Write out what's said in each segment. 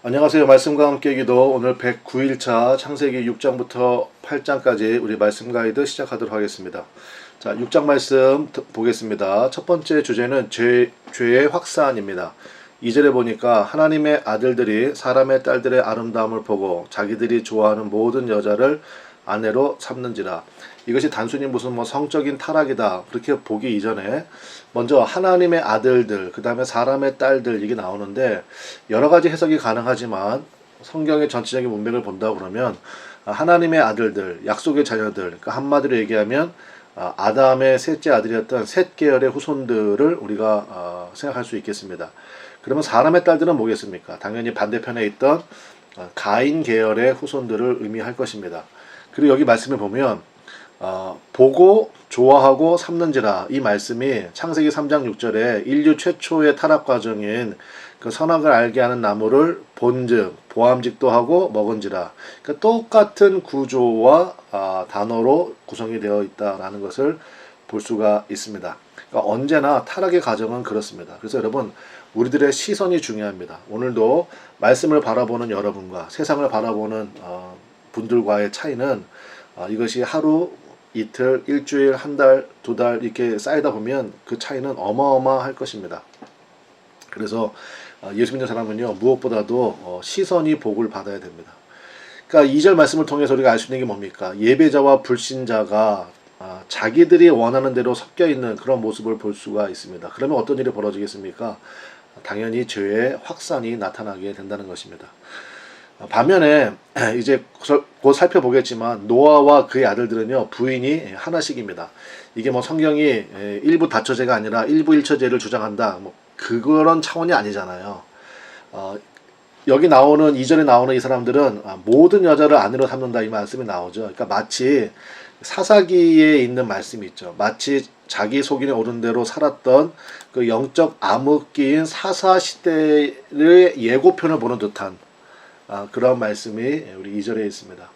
안녕하세요. 말씀과 함께 기도 오늘 109일차 창세기 6장부터 8장까지 우리 말씀 가이드 시작하도록 하겠습니다. 자, 6장 말씀 보겠습니다. 첫 번째 주제는 죄의 확산입니다. 2절에 보니까 하나님의 아들들이 사람의 딸들의 아름다움을 보고 자기들이 좋아하는 모든 여자를 아내로 삼는지라. 이것이 단순히 무슨 성적인 타락이다 그렇게 보기 이전에 먼저 하나님의 아들들, 그 다음에 사람의 딸들 이게 나오는데 여러 가지 해석이 가능하지만 성경의 전체적인 문맥을 본다 그러면 하나님의 아들들, 약속의 자녀들, 그러니까 한마디로 얘기하면 아담의 셋째 아들이었던 셋 계열의 후손들을 우리가 생각할 수 있겠습니다. 그러면 사람의 딸들은 뭐겠습니까? 당연히 반대편에 있던 가인 계열의 후손들을 의미할 것입니다. 그리고 여기 말씀을 보면 보고 좋아하고 삼는지라 이 말씀이 창세기 3장 6절에 인류 최초의 타락 과정인 그 선악을 알게 하는 나무를 본즉 보암직도 하고 먹은지라. 그러니까 똑같은 구조와 단어로 구성이 되어 있다라는 것을 볼 수가 있습니다. 그러니까 언제나 타락의 과정은 그렇습니다. 그래서 여러분 우리들의 시선이 중요합니다. 오늘도 말씀을 바라보는 여러분과 세상을 바라보는 분들과의 차이는 이것이 하루, 이틀, 일주일, 한 달, 두 달 이렇게 쌓이다 보면 그 차이는 어마어마할 것입니다. 그래서 예수 믿는 사람은요 무엇보다도 시선이 복을 받아야 됩니다. 그러니까 2절 말씀을 통해서 우리가 알 수 있는 게 뭡니까? 예배자와 불신자가 자기들이 원하는 대로 섞여 있는 그런 모습을 볼 수가 있습니다. 그러면 어떤 일이 벌어지겠습니까? 당연히 죄의 확산이 나타나게 된다는 것입니다. 반면에 이제 곧 살펴보겠지만 노아와 그의 아들들은요 부인이 하나씩입니다. 이게 성경이 일부 다처제가 아니라 일부 일처제를 주장한다 그런 차원이 아니잖아요. 여기 나오는 2절에 나오는 이 사람들은 모든 여자를 아내로 삼는다 이 말씀이 나오죠. 그러니까 마치 사사기에 있는 말씀이 있죠. 마치 자기 속인에 오른 대로 살았던 그 영적 암흑기인 사사 시대의 예고편을 보는 듯한 그런 말씀이 우리 2절에 있습니다.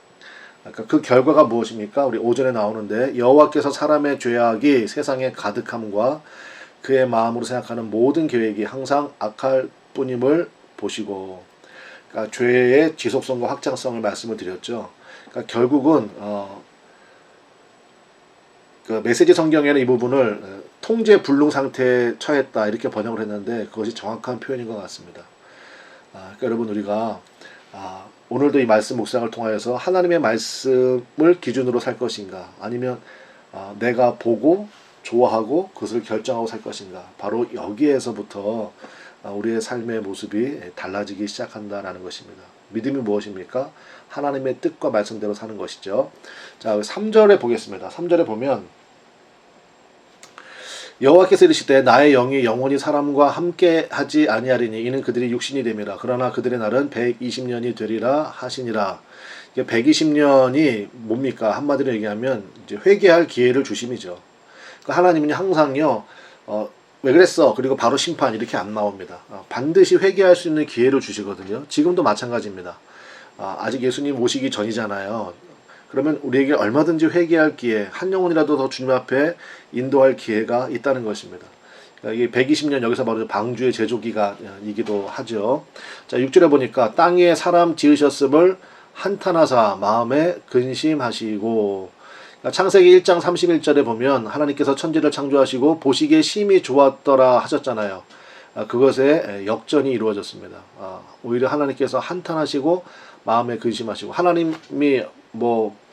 그러니까 그 결과가 무엇입니까? 우리 5절에 나오는데 여호와께서 사람의 죄악이 세상에 가득함과 그의 마음으로 생각하는 모든 계획이 항상 악할 뿐임을 보시고. 그러니까 죄의 지속성과 확장성을 말씀을 드렸죠. 그러니까 결국은 그 메시지 성경에는 이 부분을 통제 불능 상태에 처했다 이렇게 번역을 했는데 그것이 정확한 표현인 것 같습니다. 그러니까 여러분 우리가 오늘도 이 말씀 묵상을 통하여서 하나님의 말씀을 기준으로 살 것인가 아니면 내가 보고 좋아하고 그것을 결정하고 살 것인가 바로 여기에서부터 우리의 삶의 모습이 달라지기 시작한다라는 것입니다. 믿음이 무엇입니까? 하나님의 뜻과 말씀대로 사는 것이죠. 자 3절에 보겠습니다. 3절에 보면 여호와께서 이르시되 나의 영이 영원히 사람과 함께 하지 아니하리니 이는 그들이 육신이 됨이라. 그러나 그들의 날은 120년이 되리라 하시니라. 120년이 뭡니까? 한마디로 얘기하면 이제 회개할 기회를 주심이죠. 그러니까 하나님은 항상요 왜 그랬어? 그리고 바로 심판 이렇게 안 나옵니다. 반드시 회개할 수 있는 기회를 주시거든요. 지금도 마찬가지입니다. 아직 예수님 오시기 전이잖아요. 그러면 우리에게 얼마든지 회개할 기회, 한 영혼이라도 더 주님 앞에 인도할 기회가 있다는 것입니다. 그러니까 이게 120년 여기서 바로 방주의 제조기간이기도 하죠. 자 6절에 보니까 땅 위에 사람 지으셨음을 한탄하사 마음에 근심하시고. 그러니까 창세기 1장 31절에 보면 하나님께서 천지를 창조하시고 보시기에 심히 좋았더라 하셨잖아요. 그것에 역전이 이루어졌습니다. 오히려 하나님께서 한탄하시고 마음에 근심하시고 하나님이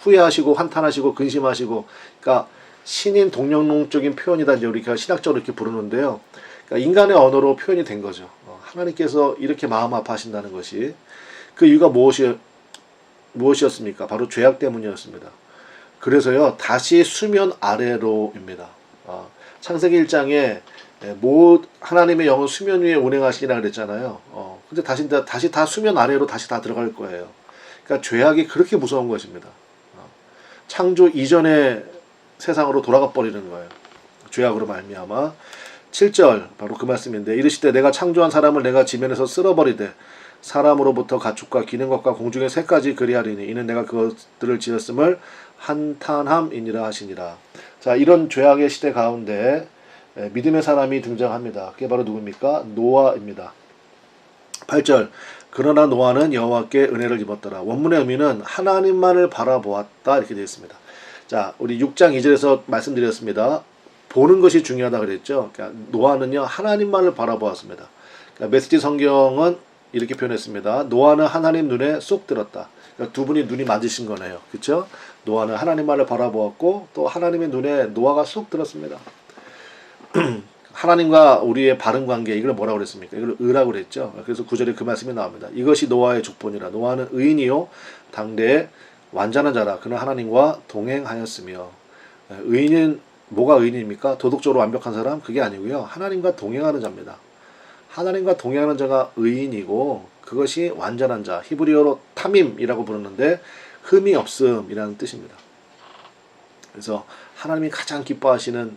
후회하시고 한탄하시고 근심하시고 그러니까 신인 동령론적인 표현이다 이제 우리가 신학적으로 이렇게 부르는데요. 그러니까 인간의 언어로 표현이 된 거죠. 하나님께서 이렇게 마음 아파하신다는 것이 그 이유가 무엇이었습니까? 바로 죄악 때문이었습니다. 그래서요 다시 수면 아래로입니다. 창세기 1장에 하나님의 영은 수면 위에 운행하시니라 그랬잖아요. 근데 다시 다 수면 아래로 다시 다 들어갈 거예요. 그러니까 죄악이 그렇게 무서운 것입니다. 창조 이전의 세상으로 돌아가 버리는 거예요. 죄악으로 말미암아. 7절 바로 그 말씀인데 이르시되 내가 창조한 사람을 내가 지면에서 쓸어버리되 사람으로부터 가축과 기는 것과 공중의 새까지 그리하리니 이는 내가 그것들을 지었음을 한탄함이니라 하시니라. 자 이런 죄악의 시대 가운데 믿음의 사람이 등장합니다. 그게 바로 누굽니까? 노아입니다. 8절 그러나 노아는 여호와께 은혜를 입었더라. 원문의 의미는 하나님만을 바라보았다 이렇게 되어 있습니다. 자, 우리 6장 2절에서 말씀드렸습니다. 보는 것이 중요하다 그랬죠. 그러니까 노아는요 하나님만을 바라보았습니다. 그러니까 메시지 성경은 이렇게 표현했습니다. 노아는 하나님 눈에 쏙 들었다. 그러니까 두 분이 눈이 맞으신 거네요. 그렇죠? 노아는 하나님만을 바라보았고 또 하나님의 눈에 노아가 쏙 들었습니다. 하나님과 우리의 바른 관계, 이걸 뭐라고 그랬습니까? 이걸 의라고 그랬죠. 그래서 9절에 그 말씀이 나옵니다. 이것이 노아의 족본이라. 노아는 의인이요 당대의 완전한 자라. 그는 하나님과 동행하였으며. 의인은 뭐가 의인입니까? 도덕적으로 완벽한 사람? 그게 아니고요. 하나님과 동행하는 자입니다. 하나님과 동행하는 자가 의인이고 그것이 완전한 자. 히브리어로 타밈이라고 부르는데 흠이 없음이라는 뜻입니다. 그래서 하나님이 가장 기뻐하시는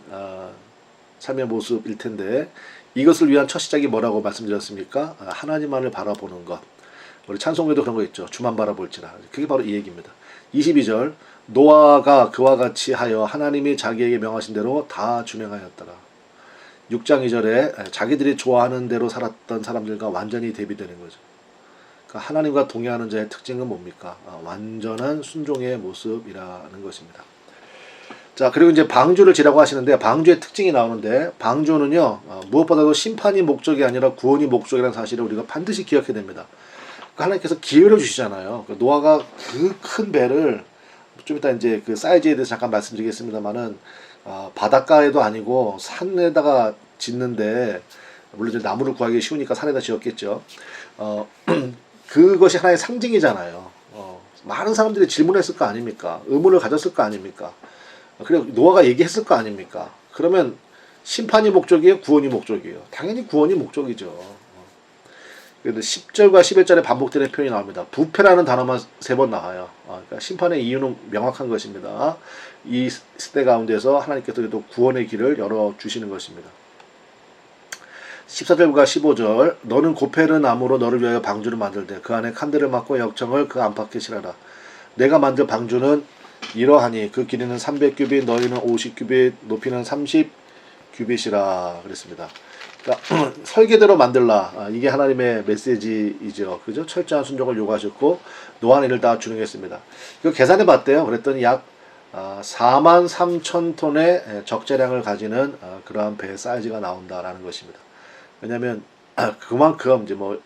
삶의 모습일 텐데 이것을 위한 첫 시작이 뭐라고 말씀드렸습니까? 하나님만을 바라보는 것. 우리 찬송에도 그런 거 있죠. 주만 바라볼지라. 그게 바로 이 얘기입니다. 22절 노아가 그와 같이 하여 하나님이 자기에게 명하신 대로 다 준행하였더라. 6장 2절에 자기들이 좋아하는 대로 살았던 사람들과 완전히 대비되는 거죠. 그러니까 하나님과 동행하는 자의 특징은 뭡니까? 완전한 순종의 모습이라는 것입니다. 자, 그리고 이제 방주를 지라고 하시는데 방주의 특징이 나오는데 방주는요 무엇보다도 심판이 목적이 아니라 구원이 목적이라는 사실을 우리가 반드시 기억해야 됩니다. 그러니까 하나님께서 기회를 주시잖아요. 노아가 그 큰 배를 좀 이따 이제 그 사이즈에 대해서 잠깐 말씀드리겠습니다만은 바닷가에도 아니고 산에다가 짓는데 물론 이제 나무를 구하기 쉬우니까 산에다 지었겠죠. 그것이 하나의 상징이잖아요. 많은 사람들이 질문했을 거 아닙니까? 의문을 가졌을 거 아닙니까? 그리고 노아가 얘기했을 거 아닙니까? 그러면 심판이 목적이에요? 구원이 목적이에요? 당연히 구원이 목적이죠. 그런데 10절과 11절에 반복되는 표현이 나옵니다. 부패라는 단어만 3번 나와요. 그러니까 심판의 이유는 명확한 것입니다. 이 시대 가운데서 하나님께서 또 구원의 길을 열어주시는 것입니다. 14절과 15절 너는 고페르 나무로 너를 위하여 방주를 만들되 그 안에 칸대를 막고 역청을 그 안팎에 칠하라. 내가 만들 방주는 이러하니 그 길이는 300규빗 너희는 50규빗 높이는 30규빗이라 그랬습니다. 그러니까 설계대로 만들라. 이게 하나님의 메시지이죠. 그죠? 철저한 순종을 요구하셨고 노아는 이를 다 준행했습니다. 그 계산해 봤대요. 그랬더니 약 4만 3천 톤의 적재량을 가지는 그러한 배 사이즈가 나온다라는 것입니다. 왜냐하면 그만큼 이제 뭐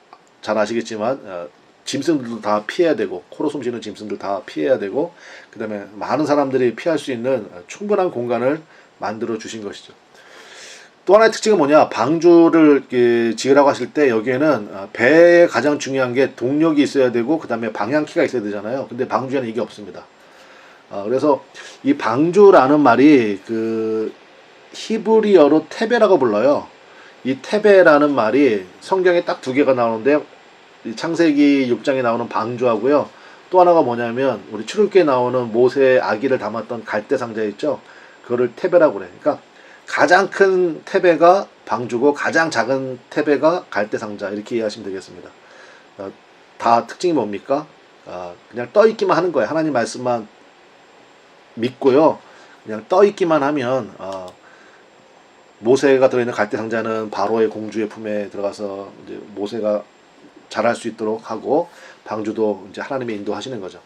잘 아시겠지만 짐승들도 다 피해야 되고 코로 숨쉬는 짐승들 다 피해야 되고 그 다음에 많은 사람들이 피할 수 있는 충분한 공간을 만들어 주신 것이죠. 또 하나의 특징은 뭐냐, 방주를 지으라고 하실 때 여기에는 배에 가장 중요한 게 동력이 있어야 되고 그 다음에 방향키가 있어야 되잖아요. 근데 방주에는 이게 없습니다. 그래서 이 방주라는 말이 그 히브리어로 테베라고 불러요. 이 테베라는 말이 성경에 딱 2개가 나오는데 창세기 6장에 나오는 방주하고요. 또 하나가 뭐냐면 우리 출애굽기에 나오는 모세의 아기를 담았던 갈대 상자 있죠. 그거를 테베라고 그래. 그러니까 가장 큰 테베가 방주고 가장 작은 테베가 갈대 상자 이렇게 이해하시면 되겠습니다. 다 특징이 뭡니까? 그냥 떠 있기만 하는 거예요. 하나님 말씀만 믿고요. 그냥 떠 있기만 하면 모세가 들어있는 갈대 상자는 바로의 공주의 품에 들어가서 이제 모세가 잘할 수 있도록 하고 방주도 이제 하나님이 인도하시는 거죠.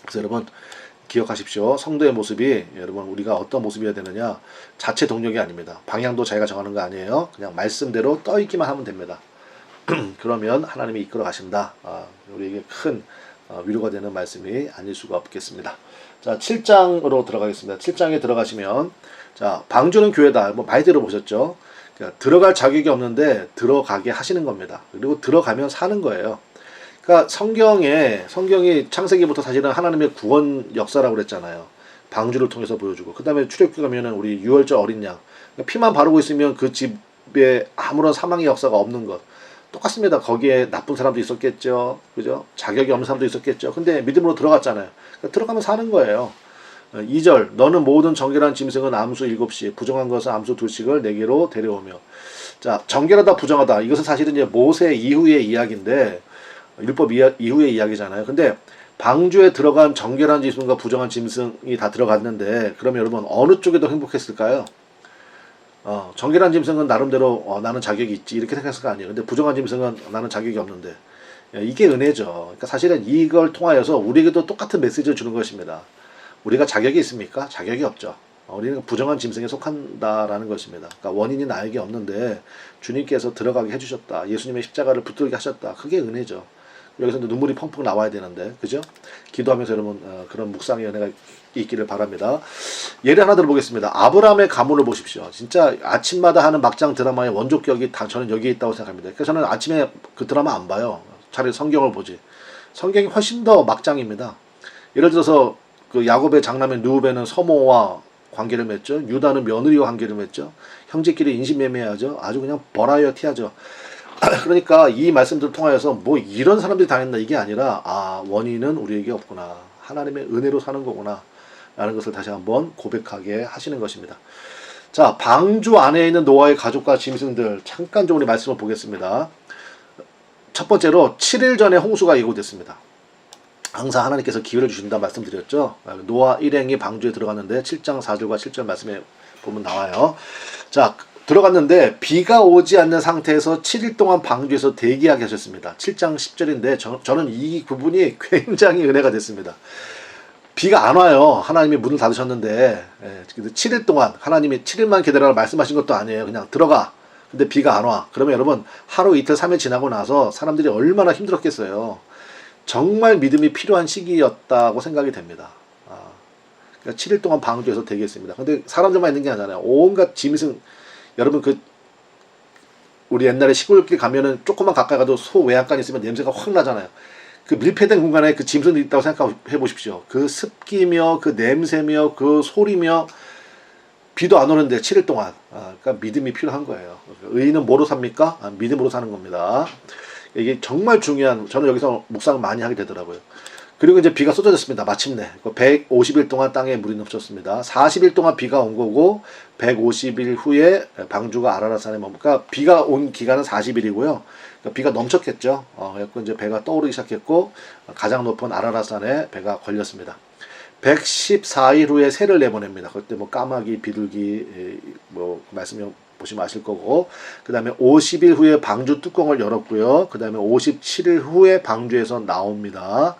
그래서 여러분 기억하십시오. 성도의 모습이 여러분 우리가 어떤 모습이어야 되느냐, 자체 동력이 아닙니다. 방향도 자기가 정하는 거 아니에요. 그냥 말씀대로 떠 있기만 하면 됩니다. 그러면 하나님이 이끌어 가신다. 우리에게 큰 위로가 되는 말씀이 아닐 수가 없겠습니다. 자, 7장으로 들어가겠습니다. 7장에 들어가시면 자, 방주는 교회다. 뭐 많이 들어보셨죠? 그러니까 들어갈 자격이 없는데 들어가게 하시는 겁니다. 그리고 들어가면 사는 거예요. 그러니까 성경이 창세기부터 사실은 하나님의 구원 역사라고 그랬잖아요. 방주를 통해서 보여주고 그 다음에 출애굽기 가면은 우리 유월절 어린 양, 그러니까 피만 바르고 있으면 그 집에 아무런 사망의 역사가 없는 것 똑같습니다. 거기에 나쁜 사람도 있었겠죠, 그죠? 자격이 없는 사람도 있었겠죠. 근데 믿음으로 들어갔잖아요. 그러니까 들어가면 사는 거예요. 2절 너는 모든 정결한 짐승은 암수 7씩 부정한 것은 암수 2씩을 내게로 데려오며. 자, 정결하다 부정하다 이것은 사실은 이제 모세 이후의 이야기인데 율법 이후의 이야기잖아요. 근데 방주에 들어간 정결한 짐승과 부정한 짐승이 다 들어갔는데 그러면 여러분 어느 쪽이 더 행복했을까요? 정결한 짐승은 나름대로 나는 자격이 있지 이렇게 생각했을 거 아니에요. 근데 부정한 짐승은 나는 자격이 없는데 이게 은혜죠. 그러니까 사실은 이걸 통하여서 우리에게도 똑같은 메시지를 주는 것입니다. 우리가 자격이 있습니까? 자격이 없죠. 우리는 부정한 짐승에 속한다라는 것입니다. 그러니까 원인이 나에게 없는데 주님께서 들어가게 해주셨다. 예수님의 십자가를 붙들게 하셨다. 그게 은혜죠. 여기서 눈물이 펑펑 나와야 되는데, 그죠? 기도하면서 여러분 그런 묵상의 은혜가 있기를 바랍니다. 예를 하나 들어보겠습니다. 아브라함의 가문을 보십시오. 진짜 아침마다 하는 막장 드라마의 원조격이 다 저는 여기에 있다고 생각합니다. 그래서 저는 아침에 그 드라마 안 봐요. 차라리 성경을 보지. 성경이 훨씬 더 막장입니다. 예를 들어서 그 야곱의 장남인 르우벤은 서모와 관계를 맺죠. 유다는 며느리와 관계를 맺죠. 형제끼리 인신매매하죠. 아주 그냥 버라이어티하죠. 그러니까 이 말씀들을 통하여서 뭐 이런 사람들이 당했나 이게 아니라 원인은 우리에게 없구나. 하나님의 은혜로 사는 거구나. 라는 것을 다시 한번 고백하게 하시는 것입니다. 자, 방주 안에 있는 노아의 가족과 짐승들 잠깐 좀 우리 말씀을 보겠습니다. 첫 번째로 7일 전에 홍수가 예고됐습니다. 항상 하나님께서 기회를 주신다 말씀드렸죠. 노아 일행이 방주에 들어갔는데 7장 4절과 7절 말씀에 보면 나와요. 자, 들어갔는데 비가 오지 않는 상태에서 7일 동안 방주에서 대기하게 하셨습니다. 7장 10절인데 저는 이 부분이 굉장히 은혜가 됐습니다. 비가 안 와요. 하나님이 문을 닫으셨는데 7일 동안 하나님이 7일만 기다려라 말씀하신 것도 아니에요. 그냥 들어가. 근데 비가 안 와. 그러면 여러분 하루 이틀 3일 지나고 나서 사람들이 얼마나 힘들었겠어요. 정말 믿음이 필요한 시기였다고 생각이 됩니다. 그러니까 7일 동안 방주에서 대기했습니다. 근데 사람들만 있는 게 아니잖아요. 온갖 짐승 여러분 우리 옛날에 시골길 가면은 조금만 가까이 가도 소 외양간 있으면 냄새가 확 나잖아요. 그 밀폐된 공간에 그 짐승들이 있다고 생각해 보십시오. 그 습기며 그 냄새며 그 소리며 비도 안 오는데 7일 동안 그러니까 믿음이 필요한 거예요. 의인은 뭐로 삽니까? 믿음으로 사는 겁니다. 이게 정말 중요한 저는 여기서 묵상을 많이 하게 되더라고요. 그리고 이제 비가 쏟아졌습니다. 마침내 150일 동안 땅에 물이 넘쳤습니다. 40일 동안 비가 온 거고 150일 후에 방주가 아라랏산에 머무니까 비가 온 기간은 40일이고요. 그러니까 비가 넘쳤겠죠. 그래서 이제 배가 떠오르기 시작했고 가장 높은 아라랏산에 배가 걸렸습니다. 114일 후에 새를 내보냅니다. 그때 뭐 까마귀, 비둘기 뭐 말씀 보시면 아실 거고 그 다음에 50일 후에 방주 뚜껑을 열었고요. 그 다음에 57일 후에 방주에서 나옵니다.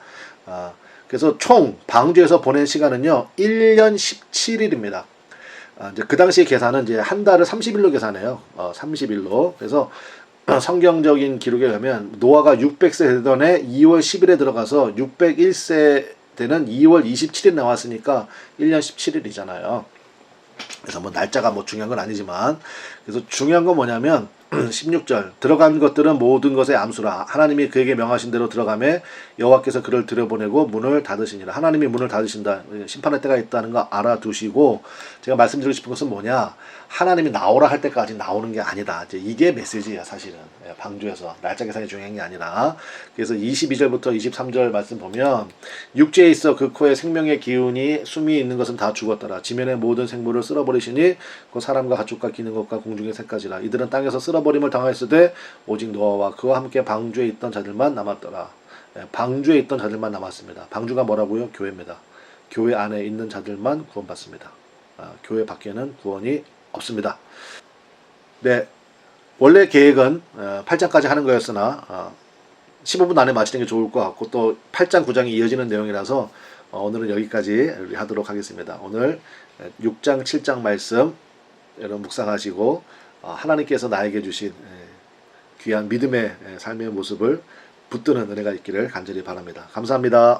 그래서 총 방주에서 보낸 시간은요 1년 17일입니다. 이제 그 당시 계산은 이제 한 달을 30일로 계산해요. 30일로. 그래서 성경적인 기록에 의하면 노아가 600세 되던 해 2월 10일에 들어가서 601세 때는 2월 27일 나왔으니까 1년 17일이잖아요. 그래서 뭐 날짜가 뭐 중요한 건 아니지만 그래서 중요한 건 뭐냐면 16절 들어간 것들은 모든 것의 암수라 하나님이 그에게 명하신 대로 들어가매 여호와께서 그를 들여보내고 문을 닫으시니라. 하나님이 문을 닫으신다. 심판할 때가 있다는 거 알아두시고 제가 말씀드리고 싶은 것은 뭐냐 하나님이 나오라 할 때까지 나오는 게 아니다. 이제 이게 메시지야 사실은 방주에서 날짜 계산이 중요한 게 아니라 그래서 22절부터 23절 말씀 보면 육지에 있어 그 코에 생명의 기운이 숨이 있는 것은 다 죽었더라. 지면의 모든 생물을 쓸어버리시니 그 사람과 가축과 기는 것과 공중의 새까지라. 이들은 땅에서 쓸어버림을 당하였으되 오직 노아와 그와 함께 방주에 있던 자들만 남았더라. 방주에 있던 자들만 남았습니다. 방주가 뭐라고요? 교회입니다. 교회 안에 있는 자들만 구원받습니다. 교회 밖에는 구원이 없습니다. 네, 원래 계획은 8장까지 하는 거였으나 15분 안에 마치는 게 좋을 것 같고 또 8장 9장이 이어지는 내용이라서 오늘은 여기까지 하도록 하겠습니다. 오늘 6장 7장 말씀 여러분 묵상하시고 하나님께서 나에게 주신 귀한 믿음의 삶의 모습을 붙드는 은혜가 있기를 간절히 바랍니다. 감사합니다.